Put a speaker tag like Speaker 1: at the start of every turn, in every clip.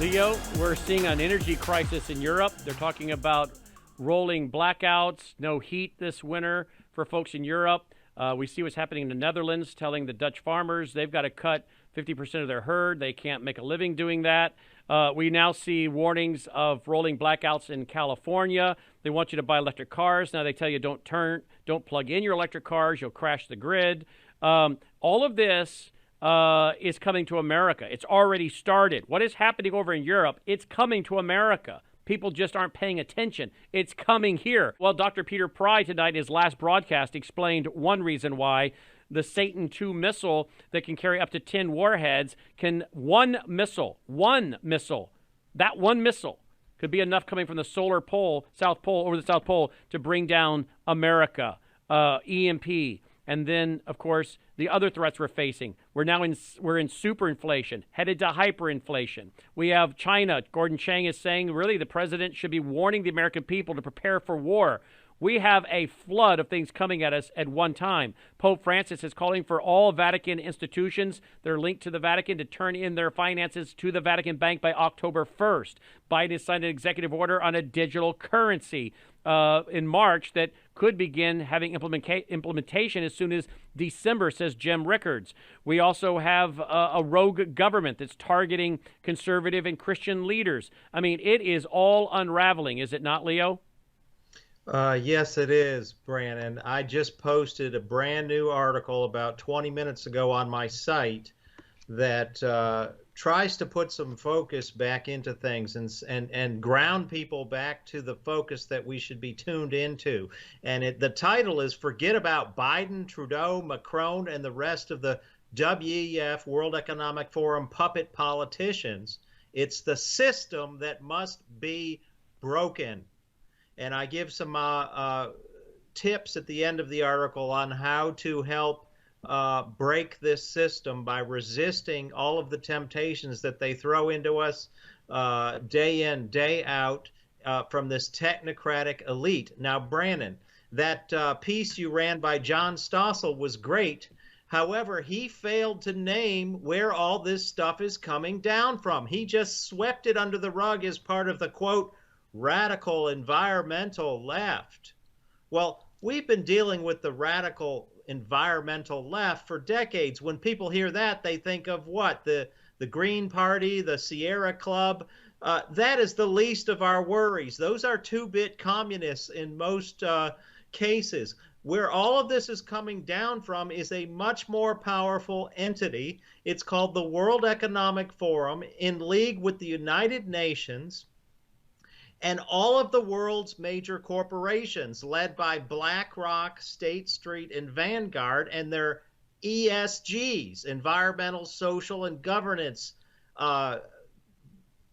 Speaker 1: Leo, we're seeing an energy crisis in Europe. They're talking about rolling blackouts, no heat this winter for folks in Europe. We see what's happening in the Netherlands, telling the Dutch farmers they've got to cut 50% of their herd. They can't make a living doing that. We now see warnings of rolling blackouts in California. They want you to buy electric cars. Now they tell you don't plug in your electric cars. You'll crash the grid. All of this is coming to America. It's already started. What is happening over in Europe? It's coming to America. People just aren't paying attention. It's coming here. Well, Dr. Peter Pry tonight, his last broadcast, explained one reason why the Satan II missile that can carry up to 10 warheads one missile, that one missile could be enough coming from the South Pole, to bring down America, EMP. And then, of course, the other threats we're facing. We're in superinflation, headed to hyperinflation. We have China. Gordon Chang is saying, really, the president should be warning the American people to prepare for war. We have a flood of things coming at us at one time. Pope Francis is calling for all Vatican institutions that are linked to the Vatican to turn in their finances to the Vatican Bank by October 1st. Biden has signed an executive order on a digital currency in March that could begin having implementation as soon as December, says Jim Rickards. We also have a rogue government that's targeting conservative and Christian leaders. I mean, it is all unraveling, is it not, Leo?
Speaker 2: Yes, it is, Brannon. I just posted a brand new article about 20 minutes ago on my site that tries to put some focus back into things and ground people back to the focus that we should be tuned into. And the title is "Forget About Biden, Trudeau, Macron, and the Rest of the WEF, World Economic Forum puppet politicians. It's the system that must be broken." And I give some tips at the end of the article on how to help break this system by resisting all of the temptations that they throw into us day in, day out from this technocratic elite. Now, Brannon, that piece you ran by John Stossel was great. However, he failed to name where all this stuff is coming down from. He just swept it under the rug as part of the, quote, radical environmental left. Well, we've been dealing with the radical environmental left for decades. When people hear that, they think of what? The Green Party, the Sierra Club. That is the least of our worries. Those are two-bit communists in most cases. Where all of this is coming down from is a much more powerful entity. It's called the World Economic Forum, in league with the United Nations and all of the world's major corporations, led by BlackRock, State Street, and Vanguard, and their ESGs, environmental, social, and governance,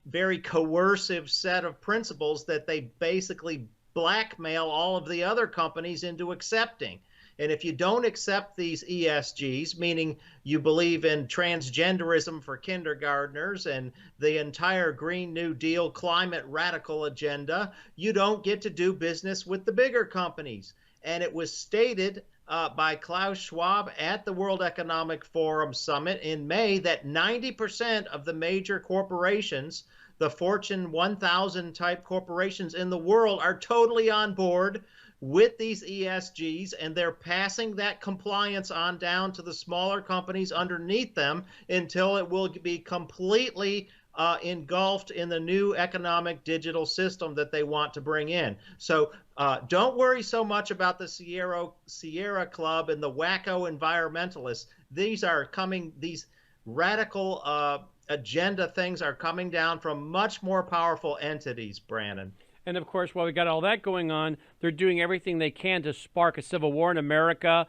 Speaker 2: very coercive set of principles that they basically blackmail all of the other companies into accepting. And if you don't accept these ESGs, meaning you believe in transgenderism for kindergartners and the entire Green New Deal climate radical agenda, you don't get to do business with the bigger companies. And it was stated by Klaus Schwab at the World Economic Forum Summit in May that 90% of the major corporations, the Fortune 1000 type corporations in the world, are totally on board with these ESGs, and they're passing that compliance on down to the smaller companies underneath them until it will be completely engulfed in the new economic digital system that they want to bring in. So don't worry so much about the Sierra Club and the wacko environmentalists. These radical agenda things are coming down from much more powerful entities, Brannon.
Speaker 1: And, of course, while we got all that going on, they're doing everything they can to spark a civil war in America,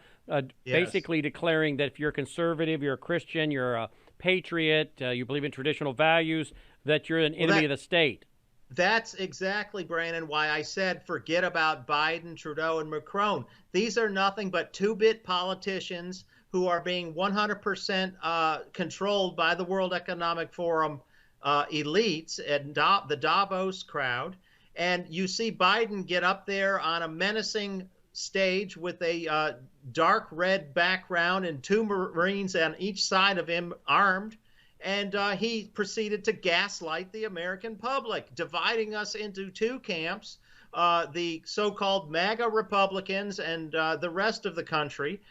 Speaker 1: basically declaring that if you're a conservative, you're a Christian, you're a patriot, you believe in traditional values, that you're an enemy of the state.
Speaker 2: That's exactly, Brannon, why I said forget about Biden, Trudeau, and Macron. These are nothing but two-bit politicians who are being 100% controlled by the World Economic Forum elites and the Davos crowd. And you see Biden get up there on a menacing stage with a dark red background and two Marines on each side of him armed. And he proceeded to gaslight the American public, dividing us into two camps, the so-called MAGA Republicans and the rest of the country.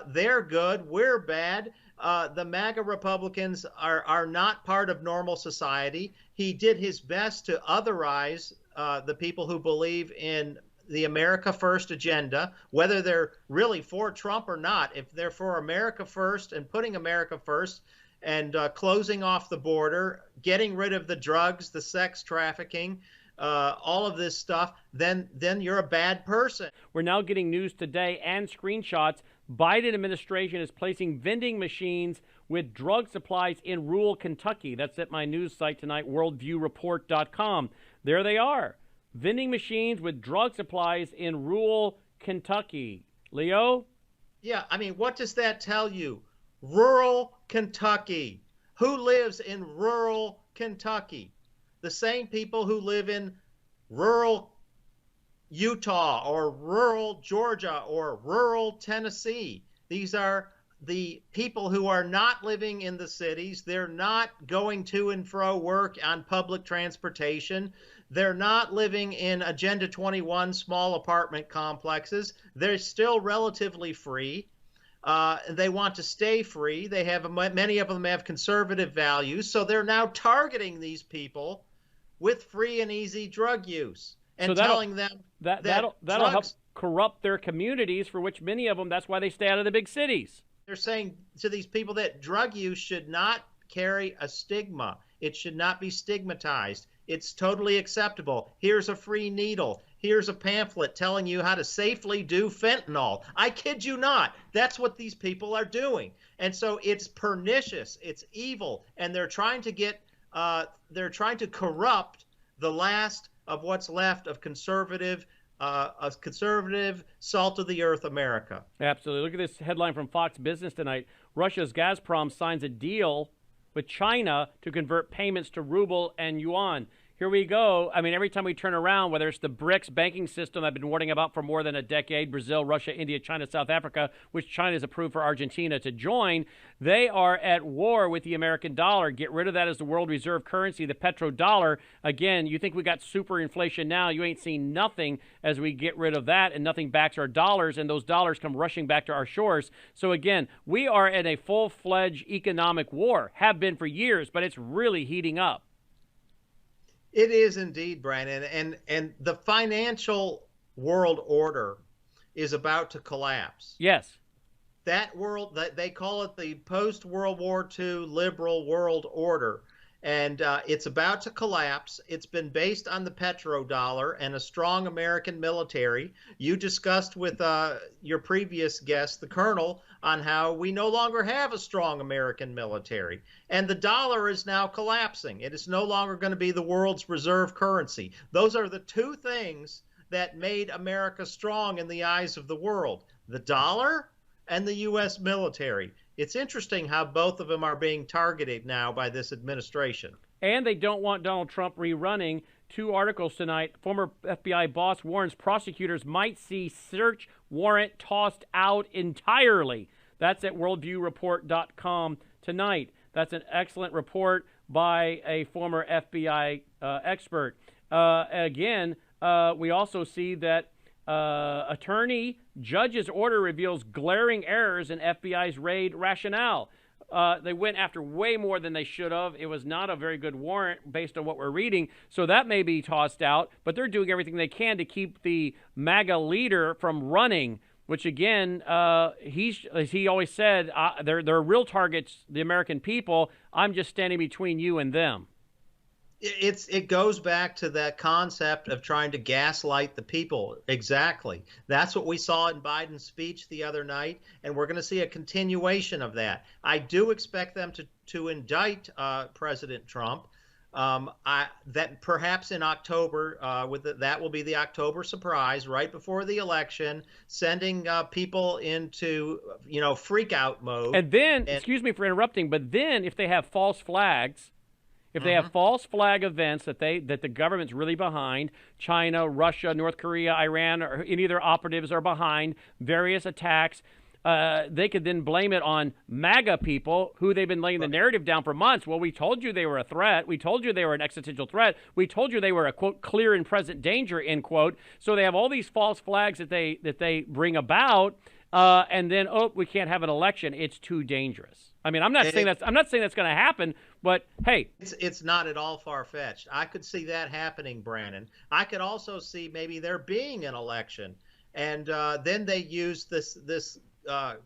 Speaker 2: They're good, we're bad. The MAGA Republicans are not part of normal society. He did his best to otherize the people who believe in the America First agenda, whether they're really for Trump or not. If they're for America First and putting America first and closing off the border, getting rid of the drugs, the sex trafficking, all of this stuff, then you're a bad person.
Speaker 1: We're now getting news today and screenshots. Biden administration is placing vending machines with drug supplies in rural Kentucky. That's at my news site tonight, worldviewreport.com. There they are. Vending machines with drug supplies in rural Kentucky. Leo?
Speaker 2: Yeah, I mean, what does that tell you? Rural Kentucky. Who lives in rural Kentucky? The same people who live in rural Utah or rural Georgia or rural Tennessee. These are the people who are not living in the cities. They're not going to and fro work on public transportation. They're not living in Agenda 21 small apartment complexes. They're still relatively free. They want to stay free. They have many of them have conservative values. So they're now targeting these people with free and easy drug use and telling them
Speaker 1: that'll help corrupt their communities, for which many of them, that's why they stay out of the big cities.
Speaker 2: They're saying to these people that drug use should not carry a stigma. It should not be stigmatized. It's totally acceptable. Here's a free needle. Here's a pamphlet telling you how to safely do fentanyl. I kid you not. That's what these people are doing. And so it's pernicious. It's evil. And they're trying to corrupt the last of what's left of conservative salt of the earth America.
Speaker 1: Absolutely. Look at this headline from Fox Business tonight. Russia's Gazprom signs a deal with China to convert payments to ruble and yuan. Here we go. I mean, every time we turn around, whether it's the BRICS banking system I've been warning about for more than a decade, Brazil, Russia, India, China, South Africa, which China has approved for Argentina to join, they are at war with the American dollar. Get rid of that as the world reserve currency, the petrodollar. Again, you think we got super inflation now. You ain't seen nothing as we get rid of that, and nothing backs our dollars, and those dollars come rushing back to our shores. So again, we are in a full-fledged economic war, have been for years, but it's really heating up.
Speaker 2: It is indeed, Brannon, and the financial world order is about to collapse.
Speaker 1: Yes.
Speaker 2: That world, that they call it the post-World War II liberal world order, and it's about to collapse. It's been based on the petrodollar and a strong American military. You discussed with your previous guest, the Colonel, on how we no longer have a strong American military. And the dollar is now collapsing. It is no longer going to be the world's reserve currency. Those are the two things that made America strong in the eyes of the world: the dollar and the U.S. military. It's interesting how both of them are being targeted now by this administration.
Speaker 1: And they don't want Donald Trump rerunning. Two articles tonight. Former FBI boss warns prosecutors might see search warrant tossed out entirely. That's at worldviewreport.com tonight. That's an excellent report by a former FBI expert. Again, we also see that attorney judge's order reveals glaring errors in FBI's raid rationale. They went after way more than they should have. It was not a very good warrant based on what we're reading. So that may be tossed out, but they're doing everything they can to keep the MAGA leader from running, which again, as he always said, they're real targets, the American people. I'm just standing between you and them.
Speaker 2: It goes back to that concept of trying to gaslight the people. Exactly. That's what we saw in Biden's speech the other night, and we're going to see a continuation of that. I do expect them to indict President Trump. That perhaps in October, that will be the October surprise right before the election, sending people into freak out mode.
Speaker 1: And then, excuse me for interrupting, but then if they have false flags. If they have false flag events that the government's really behind, China, Russia, North Korea, Iran, or any of their operatives are behind various attacks, they could then blame it on MAGA people who they've been laying the narrative down for months. Well, we told you they were a threat. We told you they were an existential threat. We told you they were a, quote, clear and present danger, end quote. So they have all these false flags that they bring about, and then, we can't have an election. It's too dangerous. I mean, I'm not saying that's going to happen, but hey,
Speaker 2: it's not at all far-fetched. I could see that happening, Brannon. I could also see maybe there being an election, and then they use this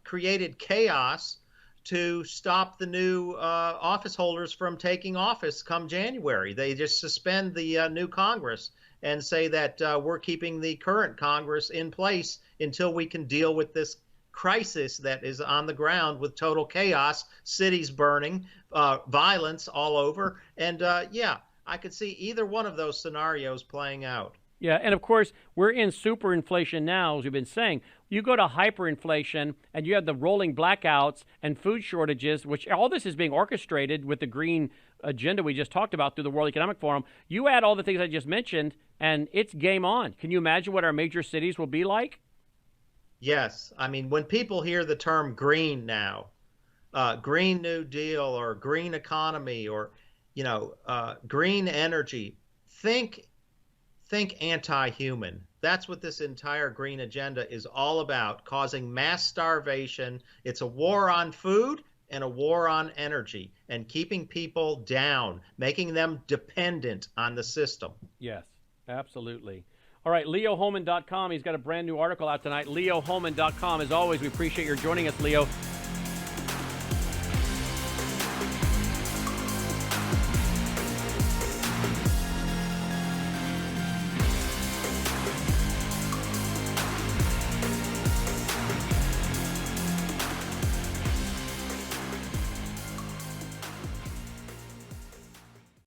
Speaker 2: created chaos to stop the new office holders from taking office come January. They just suspend the new Congress and say that we're keeping the current Congress in place until we can deal with this crisis that is on the ground with total chaos, cities burning, violence all over. And I could see either one of those scenarios playing out.
Speaker 1: Yeah, and of course, we're in superinflation now, as we've been saying. You go to hyperinflation, and you have the rolling blackouts and food shortages, which all this is being orchestrated with the green agenda we just talked about through the World Economic Forum. You add all the things I just mentioned, and it's game on. Can you imagine what our major cities will be like?
Speaker 2: Yes. I mean, when people hear the term green now, Green New Deal or green economy or, green energy, think anti-human. That's what this entire green agenda is all about, causing mass starvation. It's a war on food and a war on energy and keeping people down, making them dependent on the system.
Speaker 1: Yes, absolutely. All right, LeoHohmann.com. He's got a brand new article out tonight. LeoHohmann.com. As always, we appreciate your joining us, Leo.